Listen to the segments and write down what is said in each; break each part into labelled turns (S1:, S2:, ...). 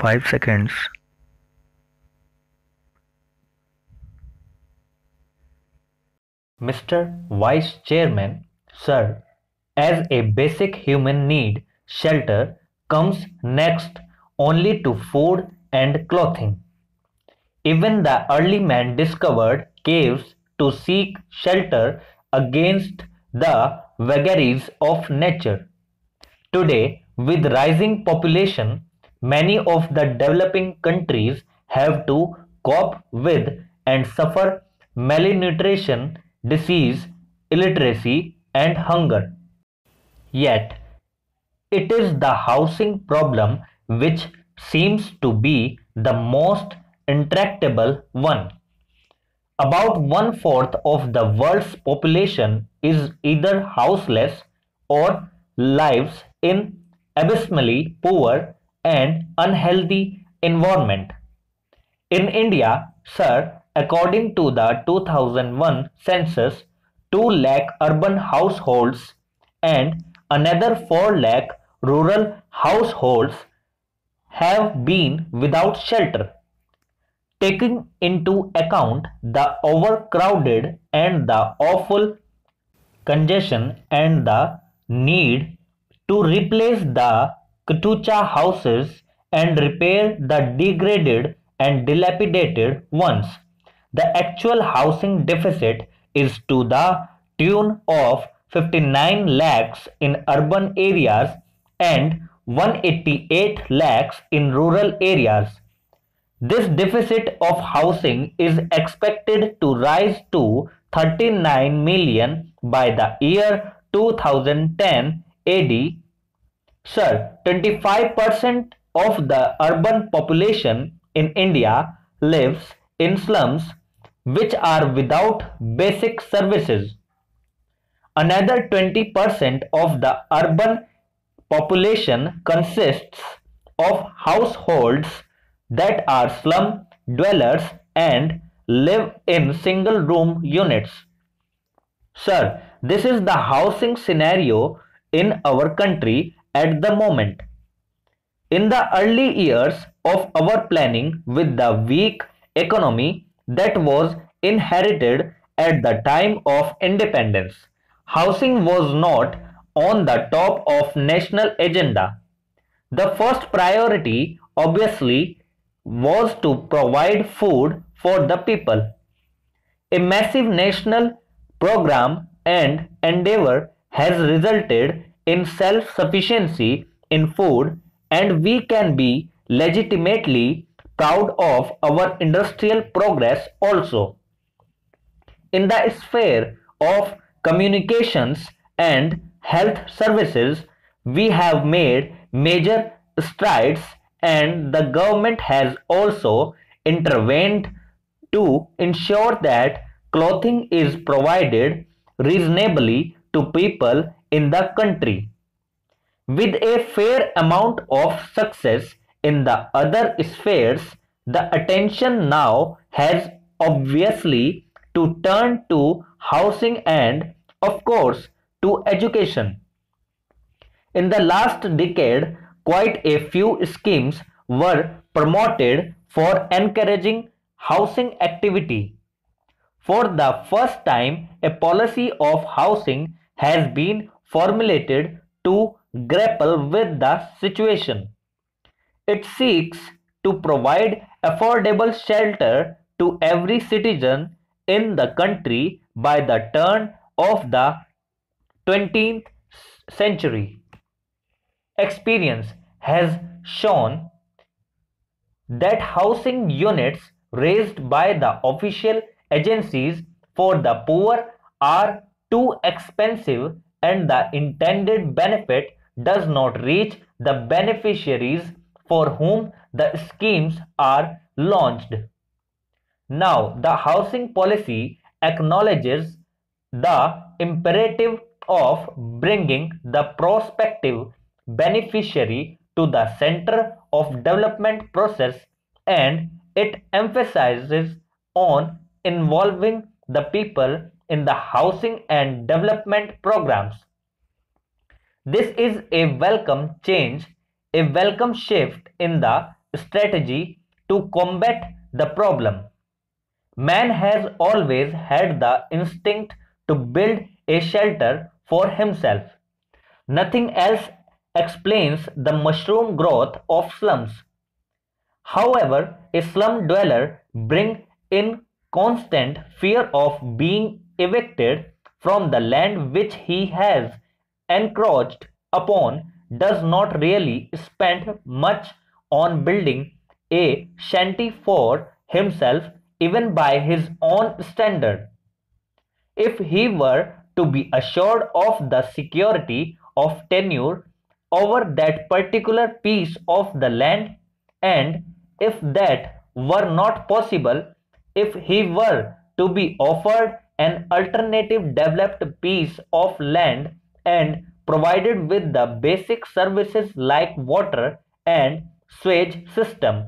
S1: 5 seconds.
S2: Mr. Vice Chairman, sir, as a basic human need, shelter comes next only to food and clothing. Even the early man discovered caves to seek shelter against the vagaries of nature. Today, with rising population, many of the developing countries have to cope with and suffer malnutrition, disease, illiteracy, and hunger. Yet, it is the housing problem which seems to be the most intractable one. About one-fourth of the world's population is either houseless or lives in abysmally poor and unhealthy environment. In India, sir, according to the 2001 census, 2 lakh urban households and another 4 lakh rural households have been without shelter. Taking into account the overcrowded and the awful congestion and the need to replace the Katucha houses and repair the degraded and dilapidated ones, the actual housing deficit is to the tune of 59 lakhs in urban areas and 188 lakhs in rural areas. This deficit of housing is expected to rise to 39 million by the year 2010 AD. Sir, 25% of the urban population in India lives in slums which are without basic services. Another 20% of the urban population consists of households that are slum dwellers and live in single room units. Sir, this is the housing scenario in our country at the moment. In the early years of our planning with the weak economy that was inherited at the time of independence, housing was not on the top of national agenda. The first priority obviously was to provide food for the people. A massive national program and endeavor has resulted in self-sufficiency in food, and we can be legitimately proud of our industrial progress also. In the sphere of communications and health services, we have made major strides, and the government has also intervened to ensure that clothing is provided reasonably to people in the country. With a fair amount of success in the other spheres, the attention now has obviously to turn to housing and, of course, to education. In the last decade, quite a few schemes were promoted for encouraging housing activity. For the first time, a policy of housing has been formulated to grapple with the situation. It seeks to provide affordable shelter to every citizen in the country by the turn of the 20th century. Experience has shown that housing units raised by the official agencies for the poor are too expensive, and the intended benefit does not reach the beneficiaries for whom the schemes are launched. Now, the housing policy acknowledges the imperative of bringing the prospective beneficiary to the center of development process, and it emphasizes on involving the people in the housing and development programs. This is a welcome change, a welcome shift in the strategy to combat the problem. Man has always had the instinct to build a shelter for himself. Nothing else explains the mushroom growth of slums. However, a slum dweller brings in constant fear of being evicted from the land which he has encroached upon, does not really spend much on building a shanty for himself even by his own standard. If he were to be assured of the security of tenure over that particular piece of the land, and if that were not possible, if he were to be offered an alternative developed piece of land and provided with the basic services like water and sewage system,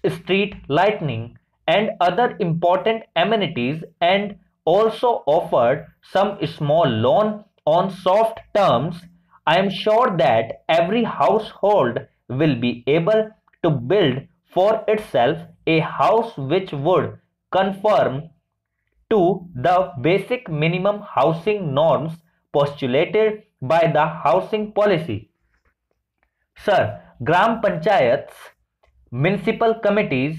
S2: street lighting, and other important amenities, and also offered some small loan on soft terms, I am sure that every household will be able to build for itself a house which would conform to the basic minimum housing norms postulated by the housing policy. Sir, Gram Panchayats, municipal committees,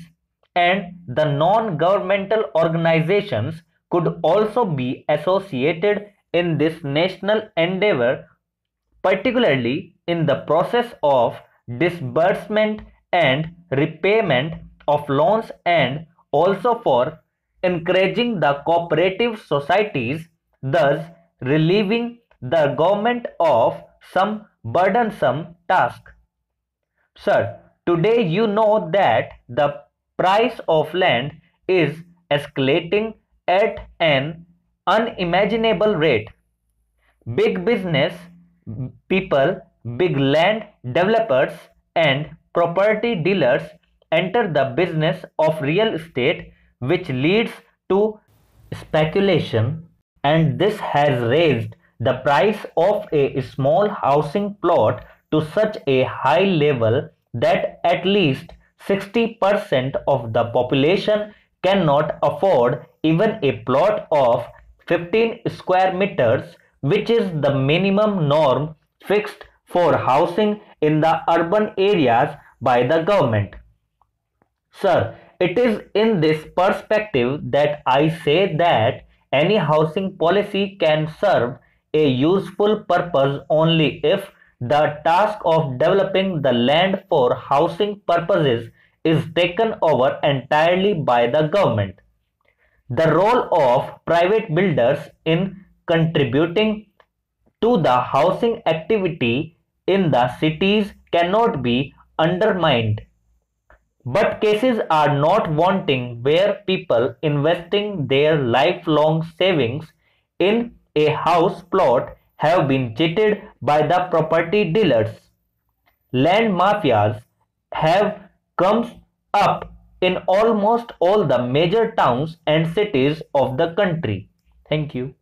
S2: and the non-governmental organizations could also be associated in this national endeavor, particularly in the process of disbursement and repayment of loans, and also for encouraging the cooperative societies, thus relieving the government of some burdensome task. Sir, today you know that the price of land is escalating at an unimaginable rate. Big business people, big land developers, and property dealers enter the business of real estate, which leads to speculation, and this has raised the price of a small housing plot to such a high level that at least 60% of the population cannot afford even a plot of 15 square meters, which is the minimum norm fixed for housing in the urban areas by the government. Sir, it is in this perspective that I say that any housing policy can serve a useful purpose only if the task of developing the land for housing purposes is taken over entirely by the government. The role of private builders in contributing to the housing activity in the cities cannot be undermined. But cases are not wanting where people investing their lifelong savings in a house plot have been cheated by the property dealers. Land mafias have come up in almost all the major towns and cities of the country. Thank you.